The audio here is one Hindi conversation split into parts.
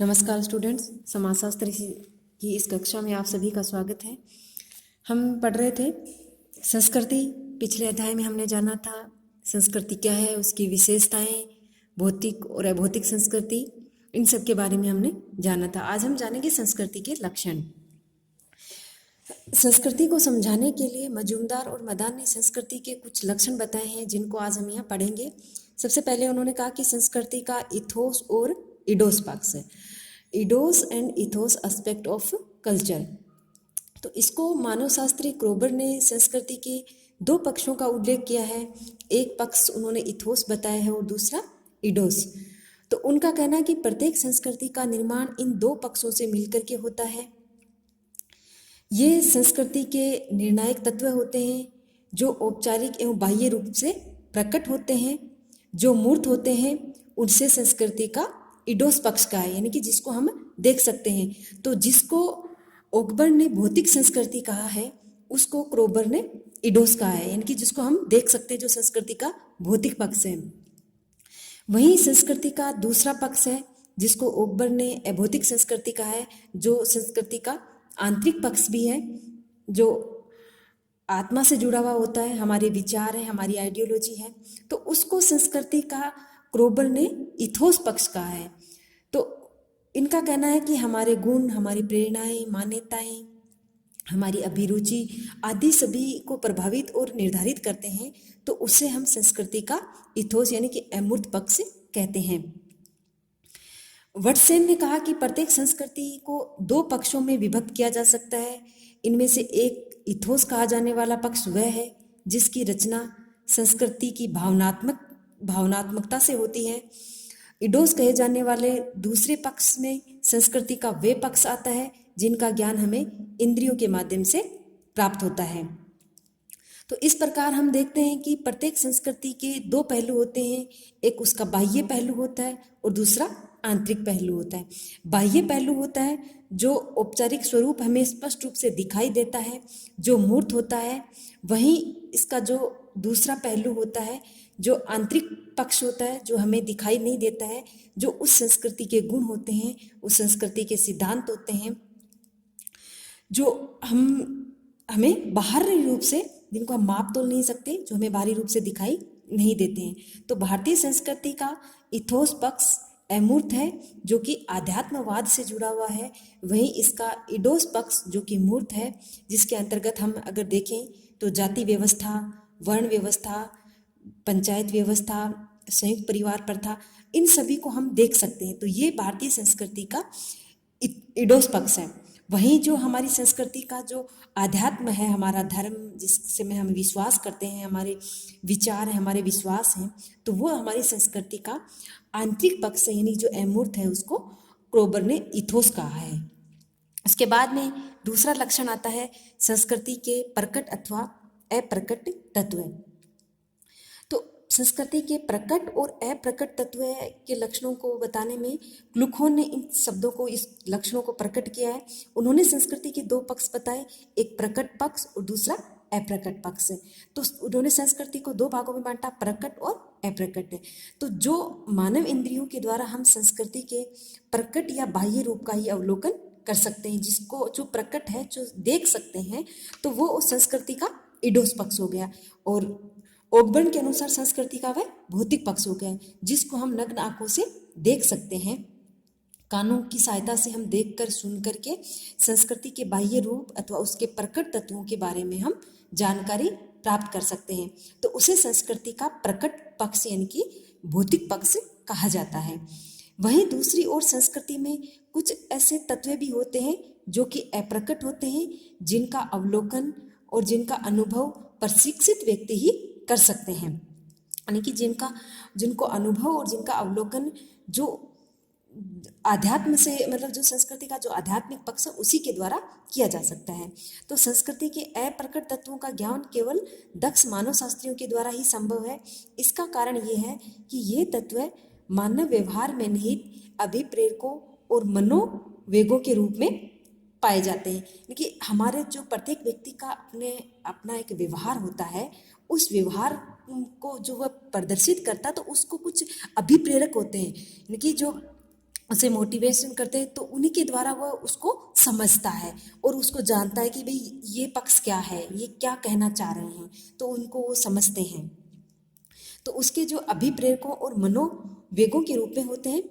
नमस्कार स्टूडेंट्स, समाजशास्त्र की इस कक्षा में आप सभी का स्वागत है। हम पढ़ रहे थे संस्कृति। पिछले अध्याय में हमने जाना था संस्कृति क्या है, उसकी विशेषताएं, भौतिक और अभौतिक संस्कृति, इन सब के बारे में हमने जाना था। आज हम जानेंगे संस्कृति के लक्षण। संस्कृति को समझाने के लिए मजूमदार और मदान ने संस्कृति के कुछ लक्षण बताए हैं, जिनको आज हम यहाँ पढ़ेंगे। सबसे पहले उन्होंने कहा कि संस्कृति का इथोस और इडोस पक्ष है। Eidos and ethos aspect of culture. तो इसको मानवशास्त्री क्रोबर ने संस्कृति के दो पक्षों का उल्लेख किया है। एक पक्ष उन्होंने इथोस बताया है और दूसरा इडोस। तो उनका कहना है कि प्रत्येक संस्कृति का निर्माण इन दो पक्षों से मिलकर के होता है। ये संस्कृति के निर्णायक तत्व होते हैं जो औपचारिक एवं बाह्य रूप से प्रकट होते हैं। जो मूर्त होते हैं उनसे संस्कृति का इडोस पक्ष का है, यानी कि जिसको हम देख सकते हैं। तो जिसको ओकबर्न ने भौतिक संस्कृति कहा है, उसको क्रोबर ने इडोस कहा है, यानी कि जिसको हम देख सकते हैं, जो संस्कृति का भौतिक पक्ष है। वहीं संस्कृति का दूसरा पक्ष है जिसको ओकबर्न ने अभौतिक संस्कृति कहा है, जो संस्कृति का आंतरिक पक्ष भी है, जो आत्मा से जुड़ा हुआ होता है, हमारे विचार है, हमारी आइडियोलॉजी है। तो उसको संस्कृति का क्रोबर ने इथोस पक्ष कहा है। तो इनका कहना है कि हमारे गुण, हमारी प्रेरणाएं, मान्यताएं, हमारी अभिरुचि आदि सभी को प्रभावित और निर्धारित करते हैं। तो उससे हम संस्कृति का इथोस यानी कि अमूर्त पक्ष कहते हैं। वर्डसेन ने कहा कि प्रत्येक संस्कृति को दो पक्षों में विभक्त किया जा सकता है। इनमें से एक इथोस कहा जाने वाला पक्ष वह है जिसकी रचना संस्कृति की भावनात्मकता से होती है। इडोस कहे जाने वाले दूसरे पक्ष में संस्कृति का वे पक्ष आता है जिनका ज्ञान हमें इंद्रियों के माध्यम से प्राप्त होता है। तो इस प्रकार हम देखते हैं कि प्रत्येक संस्कृति के दो पहलू होते हैं। एक उसका बाह्य पहलू होता है और दूसरा आंतरिक पहलू होता है। बाह्य पहलू होता है जो औपचारिक स्वरूप हमें स्पष्ट रूप से दिखाई देता है, जो मूर्त होता है। वहीं इसका जो दूसरा पहलू होता है, जो आंतरिक पक्ष होता है, जो हमें दिखाई नहीं देता है, जो उस संस्कृति के गुण होते हैं, उस संस्कृति के सिद्धांत होते हैं, जो हमें बाहरी रूप से, जिनको हम माप तोल नहीं सकते, जो हमें बाहरी रूप से दिखाई नहीं देते हैं। तो भारतीय संस्कृति का इथोस पक्ष अमूर्त है, जो कि आध्यात्मवाद से जुड़ा हुआ है। वहीं इसका इडोस पक्ष जो कि मूर्त है, जिसके अंतर्गत हम अगर देखें तो जाति व्यवस्था, वर्ण व्यवस्था, पंचायत व्यवस्था, संयुक्त परिवार प्रथा, इन सभी को हम देख सकते हैं। तो ये भारतीय संस्कृति का इडोस पक्ष है। वहीं जो हमारी संस्कृति का जो आध्यात्म है, हमारा धर्म, जिससे में हम विश्वास करते हैं, हमारे विचार हैं, हमारे विश्वास हैं, तो वो हमारी संस्कृति का आंतरिक पक्ष है, यानी जो अमूर्त है, उसको क्रोबर ने इथोस कहा है। इसके बाद में दूसरा लक्षण आता है संस्कृति के प्रकट अथवा अप्रकट तत्व। तो संस्कृति के प्रकट और अप्रकट तत्व के लक्षणों को बताने में क्लुखोन ने इन शब्दों को, इस लक्षणों को प्रकट किया है। उन्होंने संस्कृति के दो पक्ष बताए, एक प्रकट पक्ष और दूसरा अप्रकट पक्ष है। तो उन्होंने संस्कृति को दो भागों में बांटा, प्रकट और अप्रकट। तो जो मानव इंद्रियों के द्वारा हम संस्कृति के प्रकट या बाह्य रूप का ही अवलोकन कर सकते हैं, जिसको जो प्रकट है, जो देख सकते हैं, तो वो उस संस्कृति का इडोस पक्ष हो गया। और ओकबर्न के अनुसार संस्कृति का वह भौतिक पक्ष हो गया, जिसको हम नग्न आंखों से देख सकते हैं। कानों की सहायता से हम देखकर, सुन करके संस्कृति के बाह्य रूप अथवा उसके प्रकट तत्वों के बारे में हम जानकारी प्राप्त कर सकते हैं। तो उसे संस्कृति का प्रकट पक्ष यानी कि भौतिक पक्ष कहा जाता है। वहीं दूसरी ओर संस्कृति में कुछ ऐसे तत्व भी होते हैं जो कि अप्रकट होते हैं, जिनका अवलोकन और जिनका अनुभव प्रशिक्षित व्यक्ति ही कर सकते हैं, यानी कि जिनको अनुभव और जिनका अवलोकन जो आध्यात्म से, मतलब जो संस्कृति का जो आध्यात्मिक पक्ष है, उसी के द्वारा किया जा सकता है। तो संस्कृति के अप्रकट तत्वों का ज्ञान केवल दक्ष मानव शास्त्रियों के द्वारा ही संभव है। इसका कारण ये है कि ये तत्व मानव व्यवहार में निहित अभिप्रेरकों और मनोवेगों के रूप में पाए जाते हैं। क्योंकि हमारे जो प्रत्येक व्यक्ति का अपना एक व्यवहार होता है, उस व्यवहार को जो वह प्रदर्शित करता है, तो उसको कुछ अभिप्रेरक होते हैं, यानी कि जो उसे मोटिवेशन करते हैं तो उन्हीं के द्वारा वह उसको समझता है और उसको जानता है कि भाई ये पक्ष क्या है, ये क्या कहना चाह रहे हैं, तो उनको वो समझते हैं। तो उसके जो अभिप्रेरकों और मनोवेगों के रूप में होते हैं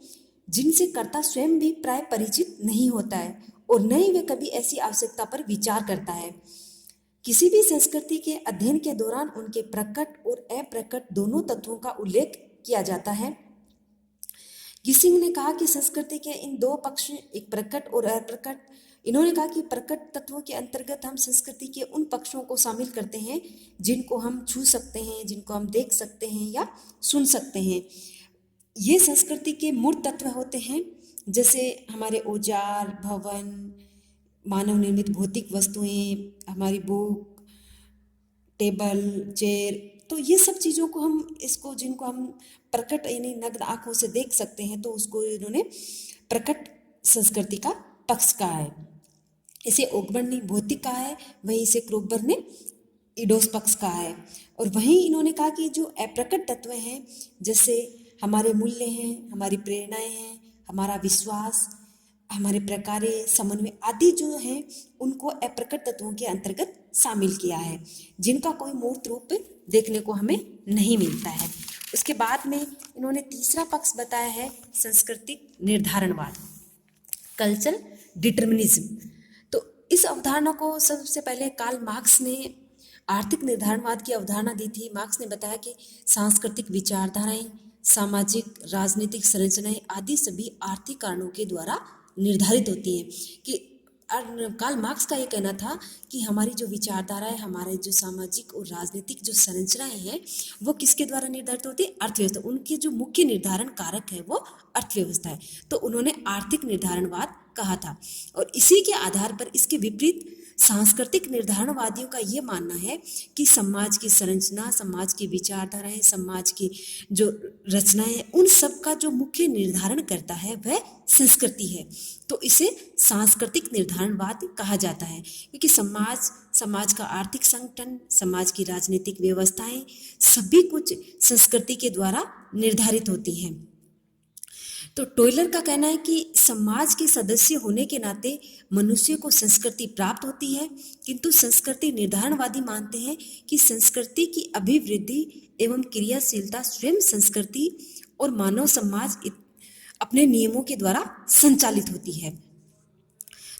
जिनसे कर्ता स्वयं भी प्राय परिचित नहीं होता है और न ही वे कभी ऐसी आवश्यकता पर विचार करता है। किसी भी संस्कृति के अध्ययन के दौरान उनके प्रकट और अप्रकट दोनों तत्वों का उल्लेख किया जाता है। गिसिंग ने कहा कि संस्कृति के इन दो पक्ष, एक प्रकट और अप्रकट, इन्होंने कहा कि प्रकट तत्वों के अंतर्गत हम संस्कृति के उन पक्षों को शामिल करते हैं जिनको हम छू सकते हैं, जिनको हम देख सकते हैं या सुन सकते हैं। ये संस्कृति के मूर्त तत्व होते हैं, जैसे हमारे औजार, भवन, मानव निर्मित भौतिक वस्तुएं, हमारी बुक, टेबल, चेयर, तो ये सब चीज़ों को हम इसको जिनको हम प्रकट यानी नग्न आंखों से देख सकते हैं, तो उसको इन्होंने प्रकट संस्कृति का पक्ष कहा है। इसे ओकबर्न ने भौतिक कहा है, वहीं इसे क्रोकबर ने ईडोस पक्ष कहा है। और वहीं इन्होंने कहा कि जो अप्रकट तत्व हैं, जैसे हमारे मूल्य हैं, हमारी प्रेरणाएं हैं, हमारा विश्वास, हमारे प्रकार्य, समन्वय आदि जो हैं, उनको अप्रकट तत्वों के अंतर्गत शामिल किया है, जिनका कोई मूर्त रूप देखने को हमें नहीं मिलता है। उसके बाद में इन्होंने तीसरा पक्ष बताया है सांस्कृतिक निर्धारणवाद, कल्चरल डिटर्मिनिज्म। तो इस अवधारणा को सबसे पहले कार्ल मार्क्स ने आर्थिक निर्धारणवाद की अवधारणा दी थी। मार्क्स ने बताया कि सांस्कृतिक विचारधाराएं, सामाजिक, राजनीतिक संरचनाएं आदि सभी आर्थिक कारणों के द्वारा निर्धारित होती हैं। कि कार्ल मार्क्स का ये कहना था कि हमारी जो विचारधारा है, हमारे जो सामाजिक और राजनीतिक जो संरचनाएं हैं, वो किसके द्वारा निर्धारित होती है? अर्थव्यवस्था। उनके जो मुख्य निर्धारण कारक है वो अर्थव्यवस्था है। तो उन्होंने आर्थिक निर्धारणवाद कहा था और इसी के आधार पर इसके विपरीत सांस्कृतिक निर्धारणवादियों का ये मानना है कि समाज की संरचना, समाज की विचारधाराएं, समाज की जो रचनाएं, उन सब का जो मुख्य निर्धारण करता है वह संस्कृति है। तो इसे सांस्कृतिक निर्धारणवाद कहा जाता है, क्योंकि समाज का आर्थिक संगठन, समाज की राजनीतिक व्यवस्थाएं सभी कुछ संस्कृति के द्वारा निर्धारित होती हैं। तो टोयलर का कहना है कि समाज के सदस्य होने के नाते मनुष्य को संस्कृति प्राप्त होती है, किंतु संस्कृति निर्धारणवादी मानते हैं कि संस्कृति की अभिवृद्धि एवं क्रियाशीलता स्वयं संस्कृति और मानव समाज अपने नियमों के द्वारा संचालित होती है।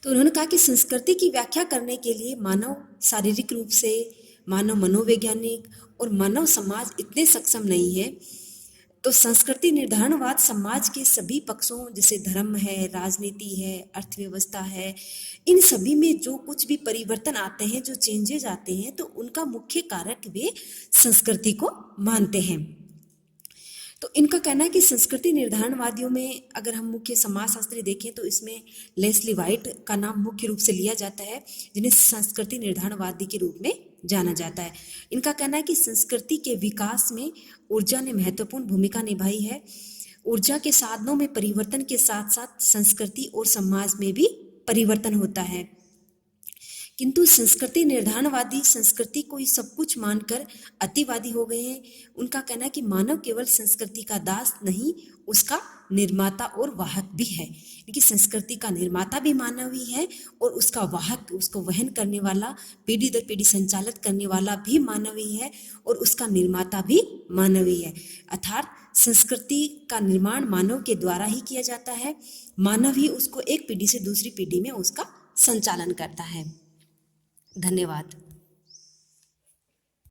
तो उन्होंने कहा कि संस्कृति की व्याख्या करने के लिए मानव शारीरिक रूप से, मानव मनोवैज्ञानिक और मानव समाज इतने सक्षम नहीं है। तो संस्कृति निर्धारणवाद समाज के सभी पक्षों, जैसे धर्म है, राजनीति है, अर्थव्यवस्था है, इन सभी में जो कुछ भी परिवर्तन आते हैं, जो चेंजेज आते हैं, तो उनका मुख्य कारक वे संस्कृति को मानते हैं। तो इनका कहना है कि संस्कृति निर्धारणवादियों में अगर हम मुख्य समाजशास्त्री देखें तो इसमें लेस्ली वाइट का नाम मुख्य रूप से लिया जाता है, जिन्हें संस्कृति निर्धारणवादी के रूप में जाना जाता है। इनका कहना है कि संस्कृति के विकास में ऊर्जा ने महत्वपूर्ण भूमिका निभाई है। ऊर्जा के साधनों में परिवर्तन के साथ साथ संस्कृति और समाज में भी परिवर्तन होता है, किंतु संस्कृति निर्धारणवादी संस्कृति को ही सब कुछ मानकर अतिवादी हो गए हैं। उनका कहना है कि मानव केवल संस्कृति का दास नहीं, उसका निर्माता और वाहक भी है। क्योंकि संस्कृति का निर्माता भी मानव ही है और उसका वाहक, उसको वहन करने वाला, पीढ़ी दर पीढ़ी संचालित करने वाला भी मानव ही है और उसका निर्माता भी मानव ही है। अर्थात संस्कृति का निर्माण मानव के द्वारा ही किया जाता है, मानव ही उसको एक पीढ़ी से दूसरी पीढ़ी में उसका संचालन करता है। धन्यवाद।